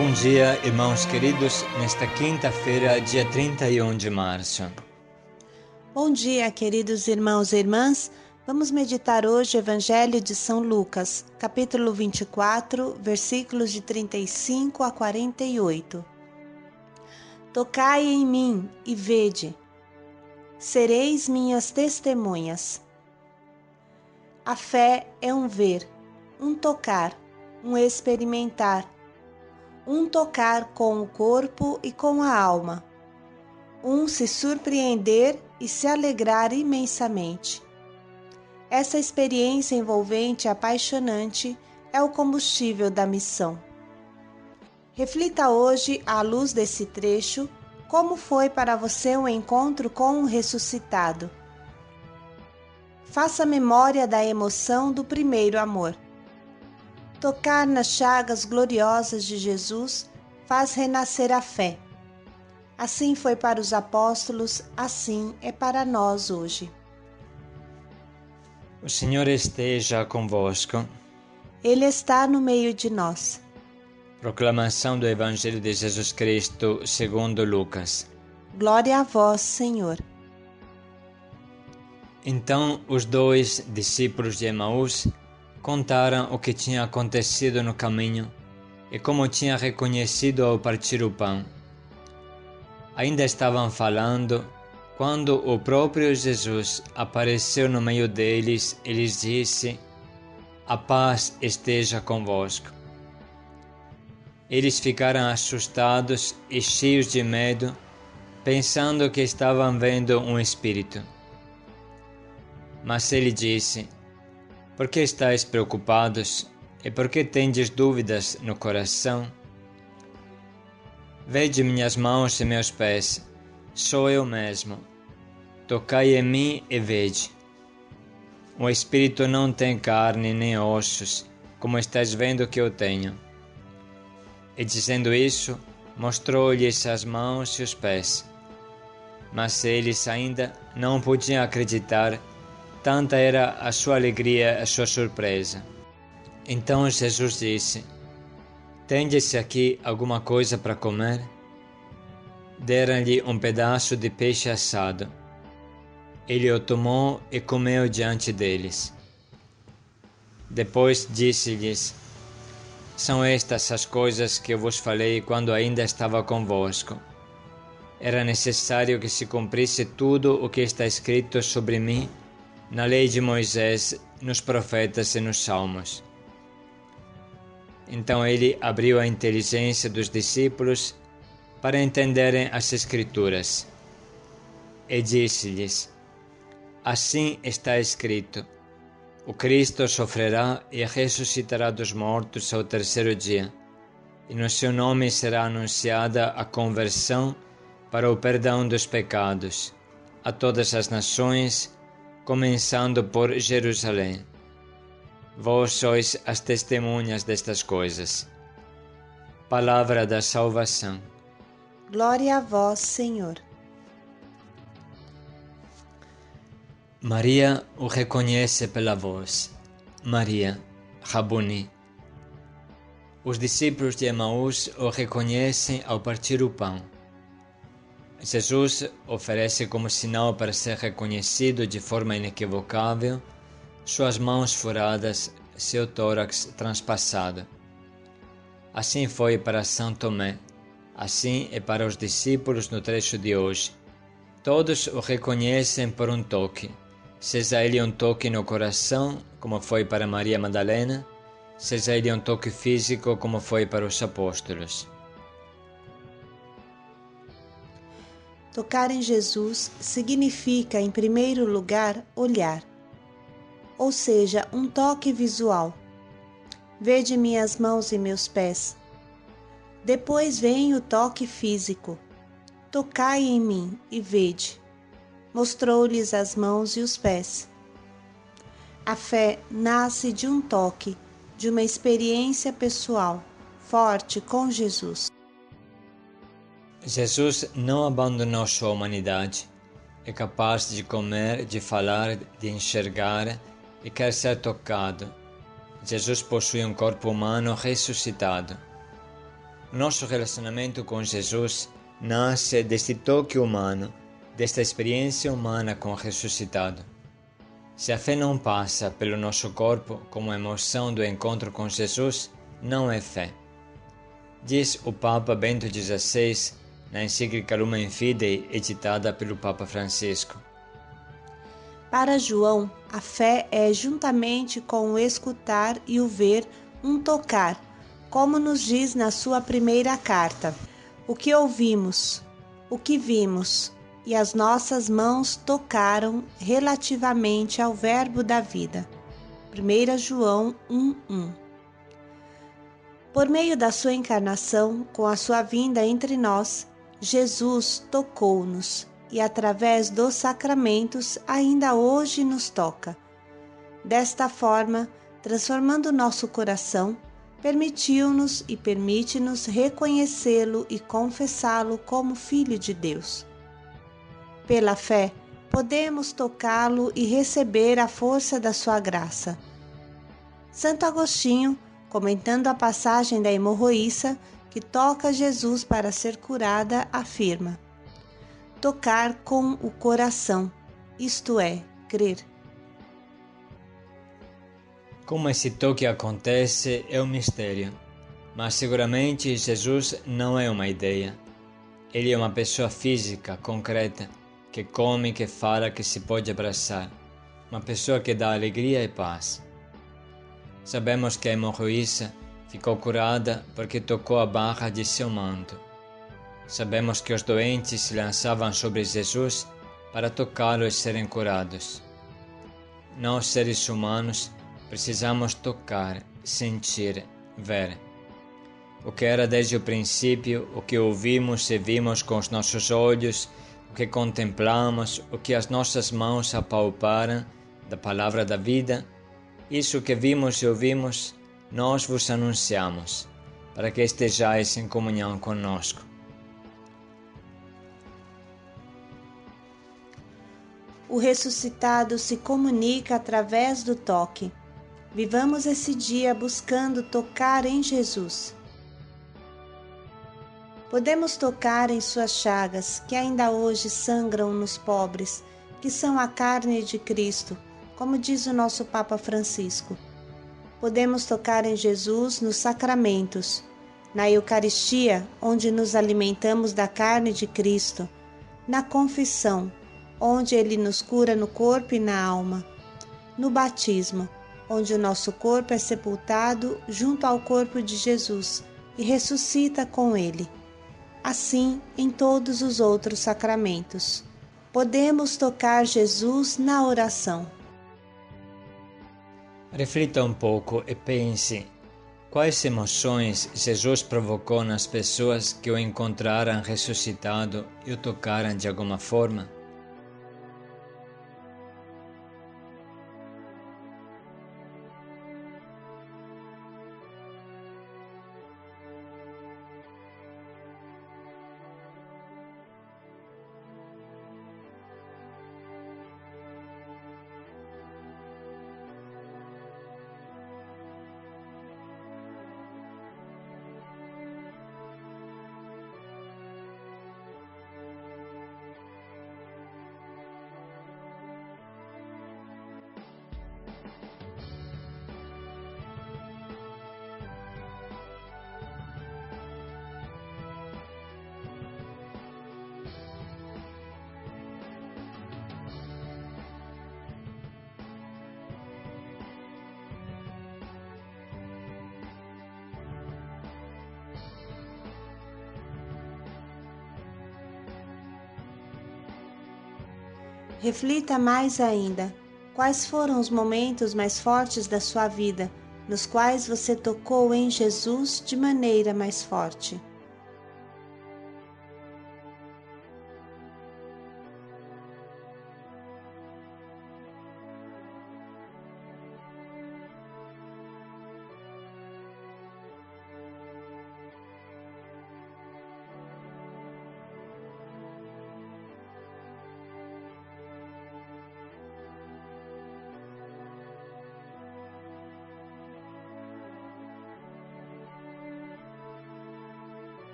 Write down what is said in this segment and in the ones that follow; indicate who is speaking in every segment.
Speaker 1: Bom dia, irmãos queridos, nesta quinta-feira, dia 31 de março.
Speaker 2: Bom dia, queridos irmãos e irmãs. Vamos meditar hoje o Evangelho de São Lucas, capítulo 24, versículos de 35 a 48. Tocai em mim e vede, sereis minhas testemunhas. A fé é um ver, um tocar, um experimentar, um tocar com o corpo e com a alma, um se surpreender e se alegrar imensamente. Essa experiência envolvente e apaixonante é o combustível da missão. Reflita hoje, à luz desse trecho, como foi para você o encontro com o ressuscitado. Faça memória da emoção do primeiro amor. Tocar nas chagas gloriosas de Jesus faz renascer a fé. Assim foi para os apóstolos, assim é para nós hoje.
Speaker 1: O Senhor esteja convosco.
Speaker 2: Ele está no meio de nós.
Speaker 1: Proclamação do Evangelho de Jesus Cristo segundo Lucas.
Speaker 2: Glória a vós, Senhor.
Speaker 1: Então os dois discípulos de Emaús contaram o que tinha acontecido no caminho e como tinha reconhecido ao partir o pão. Ainda estavam falando quando o próprio Jesus apareceu no meio deles e lhes disse: "A paz esteja convosco." Eles ficaram assustados e cheios de medo, pensando que estavam vendo um espírito. Mas ele disse: "Por que estáis preocupados e por que tendes dúvidas no coração? Vede minhas mãos e meus pés, sou eu mesmo. Tocai em mim e vede. O espírito não tem carne nem ossos, como estáis vendo que eu tenho." E dizendo isso, mostrou-lhes as mãos e os pés. Mas eles ainda não podiam acreditar, tanta era a sua alegria e a sua surpresa. Então Jesus disse: "Tendes aqui alguma coisa para comer?" Deram-lhe um pedaço de peixe assado. Ele o tomou e comeu diante deles. Depois disse-lhes: "São estas as coisas que eu vos falei quando ainda estava convosco. Era necessário que se cumprisse tudo o que está escrito sobre mim na lei de Moisés, nos profetas e nos salmos." Então ele abriu a inteligência dos discípulos para entenderem as Escrituras. E disse-lhes: "Assim está escrito: o Cristo sofrerá e ressuscitará dos mortos ao terceiro dia, e no seu nome será anunciada a conversão para o perdão dos pecados, a todas as nações, começando por Jerusalém. Vós sois as testemunhas destas coisas." Palavra da salvação.
Speaker 2: Glória a vós, Senhor.
Speaker 1: Maria o reconhece pela voz. Maria, Rabuni. Os discípulos de Emaús o reconhecem ao partir o pão. Jesus oferece como sinal para ser reconhecido de forma inequivocável suas mãos furadas, seu tórax transpassado. Assim foi para São Tomé, assim é para os discípulos no trecho de hoje. Todos o reconhecem por um toque, seja ele um toque no coração, como foi para Maria Madalena, seja ele um toque físico, como foi para os apóstolos.
Speaker 2: Tocar em Jesus significa, em primeiro lugar, olhar, ou seja, um toque visual. Vede minhas mãos e meus pés. Depois vem o toque físico. Tocai em mim e vede. Mostrou-lhes as mãos e os pés. A fé nasce de um toque, de uma experiência pessoal, forte com Jesus.
Speaker 1: Jesus não abandonou sua humanidade. É capaz de comer, de falar, de enxergar e quer ser tocado. Jesus possui um corpo humano ressuscitado. O nosso relacionamento com Jesus nasce deste toque humano, desta experiência humana com o ressuscitado. Se a fé não passa pelo nosso corpo como emoção do encontro com Jesus, não é fé. Diz o Papa Bento XVI na encíclica Lumen Fidei, editada pelo Papa Francisco.
Speaker 2: Para João, a fé é, juntamente com o escutar e o ver, um tocar, como nos diz na sua primeira carta. O que ouvimos, o que vimos, e as nossas mãos tocaram relativamente ao Verbo da vida. 1 João 1:1. Por meio da sua encarnação, com a sua vinda entre nós, Jesus tocou-nos e, através dos sacramentos, ainda hoje nos toca. Desta forma, transformando nosso coração, permitiu-nos e permite-nos reconhecê-lo e confessá-lo como Filho de Deus. Pela fé, podemos tocá-lo e receber a força da sua graça. Santo Agostinho, comentando a passagem da hemorroíça que toca Jesus para ser curada, afirma: tocar com o coração, isto é, crer.
Speaker 1: Como esse toque acontece é um mistério, mas seguramente Jesus não é uma ideia. Ele é uma pessoa física, concreta, que come, que fala, que se pode abraçar. Uma pessoa que dá alegria e paz. Sabemos que a hemorroíça ficou curada porque tocou a barra de seu manto. Sabemos que os doentes se lançavam sobre Jesus para tocá-lo e serem curados. Nós, seres humanos, precisamos tocar, sentir, ver. O que era desde o princípio, o que ouvimos e vimos com os nossos olhos, o que contemplamos, o que as nossas mãos apalparam da palavra da vida, isso que vimos e ouvimos, nós vos anunciamos, para que estejais em comunhão conosco.
Speaker 2: O ressuscitado se comunica através do toque. Vivamos esse dia buscando tocar em Jesus. Podemos tocar em suas chagas, que ainda hoje sangram nos pobres, que são a carne de Cristo, como diz o nosso Papa Francisco. Podemos tocar em Jesus nos sacramentos, na Eucaristia, onde nos alimentamos da carne de Cristo, na confissão, onde Ele nos cura no corpo e na alma, no batismo, onde o nosso corpo é sepultado junto ao corpo de Jesus e ressuscita com Ele. Assim, em todos os outros sacramentos, podemos tocar Jesus na oração.
Speaker 1: Reflita um pouco e pense quais emoções Jesus provocou nas pessoas que o encontraram ressuscitado e o tocaram de alguma forma.
Speaker 2: Reflita mais ainda, quais foram os momentos mais fortes da sua vida, nos quais você tocou em Jesus de maneira mais forte.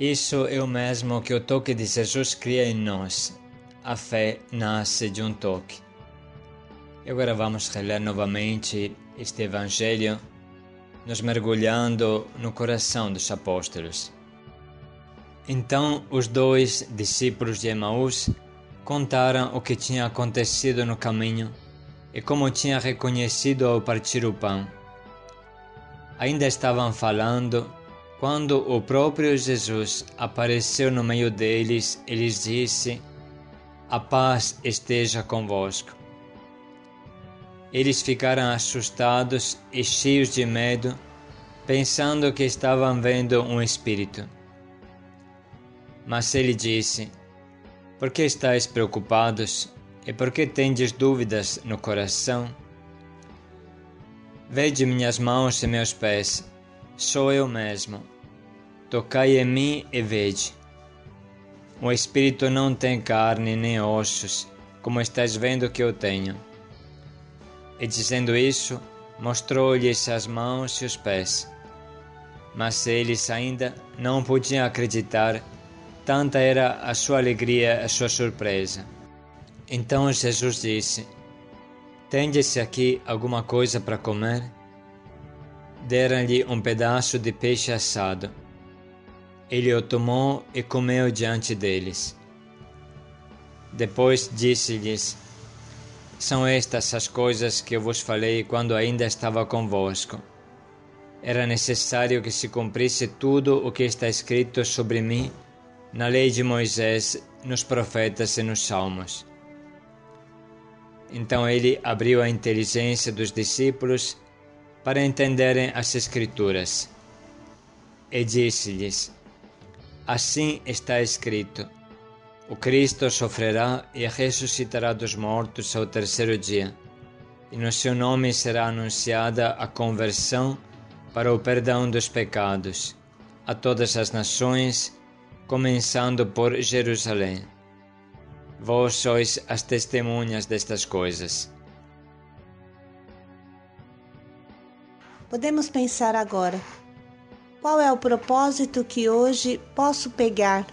Speaker 1: Isso é o mesmo que o toque de Jesus cria em nós. A fé nasce de um toque. E agora vamos reler novamente este Evangelho, nos mergulhando no coração dos apóstolos. Então os dois discípulos de Emaús contaram o que tinha acontecido no caminho e como tinha reconhecido ao partir o pão. Ainda estavam falando quando o próprio Jesus apareceu no meio deles e lhes disse: "A paz esteja convosco." Eles ficaram assustados e cheios de medo, pensando que estavam vendo um espírito. Mas ele disse: "Por que estáis preocupados e por que tendes dúvidas no coração? Vede minhas mãos e meus pés, sou eu mesmo. Tocai em mim e vede. O espírito não tem carne nem ossos, como estáis vendo que eu tenho." E dizendo isso, mostrou-lhes as mãos e os pés. Mas eles ainda não podiam acreditar, tanta era a sua alegria e a sua surpresa. Então Jesus disse: "Tendes aqui alguma coisa para comer?" Deram-lhe um pedaço de peixe assado. Ele o tomou e comeu diante deles. Depois disse-lhes: "São estas as coisas que eu vos falei quando ainda estava convosco. Era necessário que se cumprisse tudo o que está escrito sobre mim na lei de Moisés, nos profetas e nos salmos." Então ele abriu a inteligência dos discípulos para entenderem as Escrituras. E disse-lhes: "Assim está escrito: o Cristo sofrerá e ressuscitará dos mortos ao terceiro dia, e no seu nome será anunciada a conversão para o perdão dos pecados, a todas as nações, começando por Jerusalém. Vós sois as testemunhas destas coisas."
Speaker 2: Podemos pensar agora: qual é o propósito que hoje posso pegar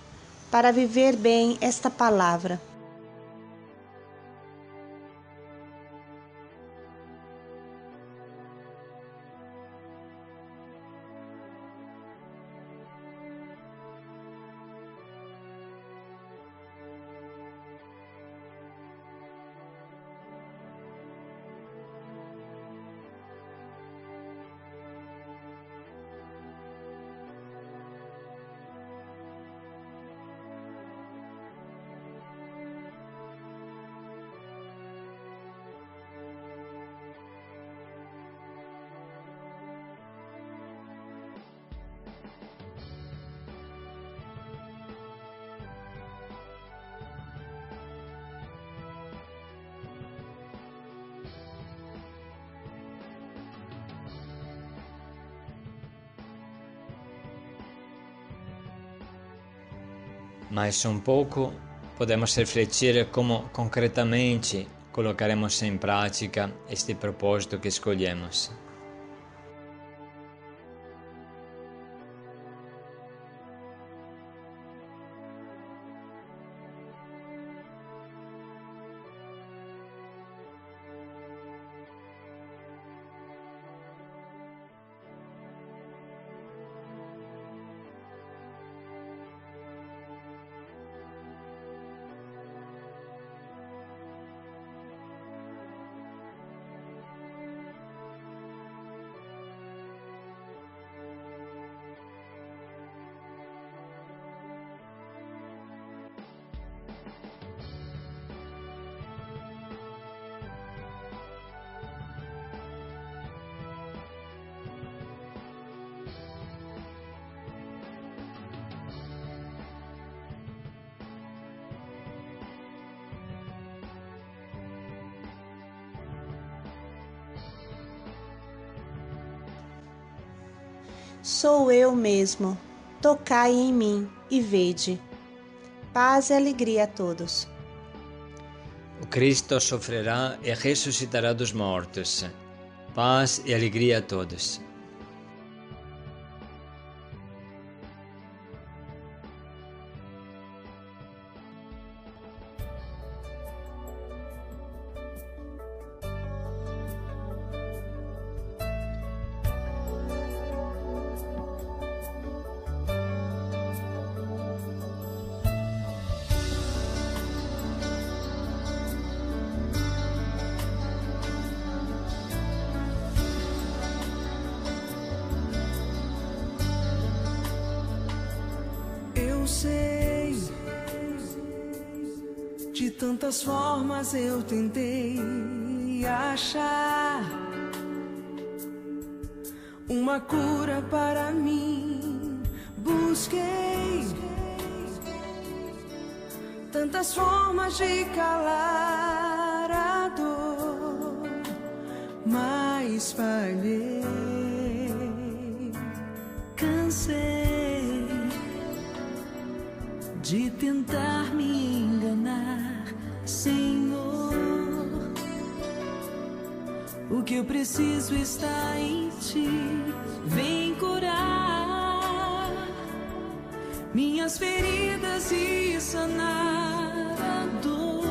Speaker 2: para viver bem esta palavra?
Speaker 1: Mais um pouco, podemos refletir como concretamente colocaremos em prática este propósito que escolhemos.
Speaker 2: Sou eu mesmo. Tocai em mim e vede. Paz e alegria a todos.
Speaker 1: O Cristo sofrerá e ressuscitará dos mortos. Paz e alegria a todos.
Speaker 3: De tantas formas eu tentei achar uma cura para mim, busquei tantas formas de calar a dor, mas falhei. Cansei de tentar me enganar, Senhor. O que eu preciso está em Ti. Vem curar minhas feridas e sanar a dor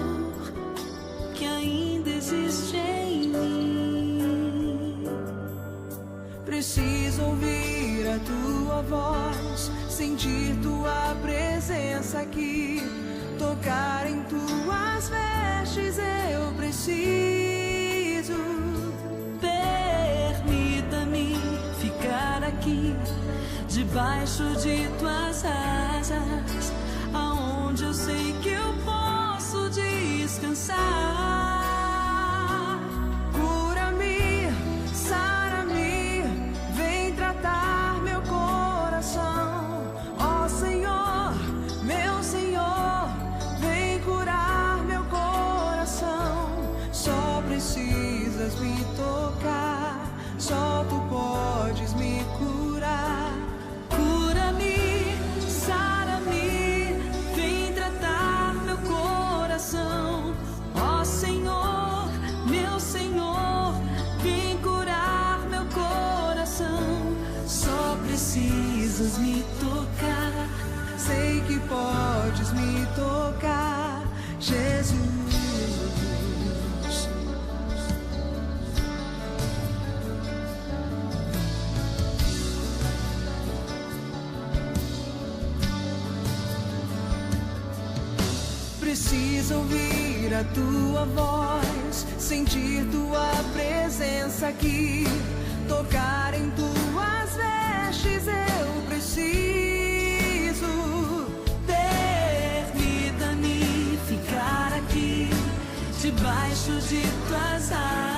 Speaker 3: que ainda existe em mim. Preciso ouvir a Tua voz, sentir Tua presença aqui, tocar em Tuas vestes. Eu preciso. Permita-me ficar aqui debaixo de Tuas asas, aonde eu sei que eu posso descansar. Cura-me, sara-me, vem tratar meu coração. Ó Senhor, meu Senhor, vem curar meu coração. Só precisas me tocar, só Tu podes me curar. Cura-me, sara-me, vem tratar meu coração. Ó Senhor, meu Senhor, vem curar meu coração. Só precisas me tocar, sei que podes me tocar, Jesus. Preciso ouvir a Tua voz, sentir Tua presença aqui, tocar em Tuas vestes. Eu preciso. Permita-me ficar aqui debaixo de Tuas asas,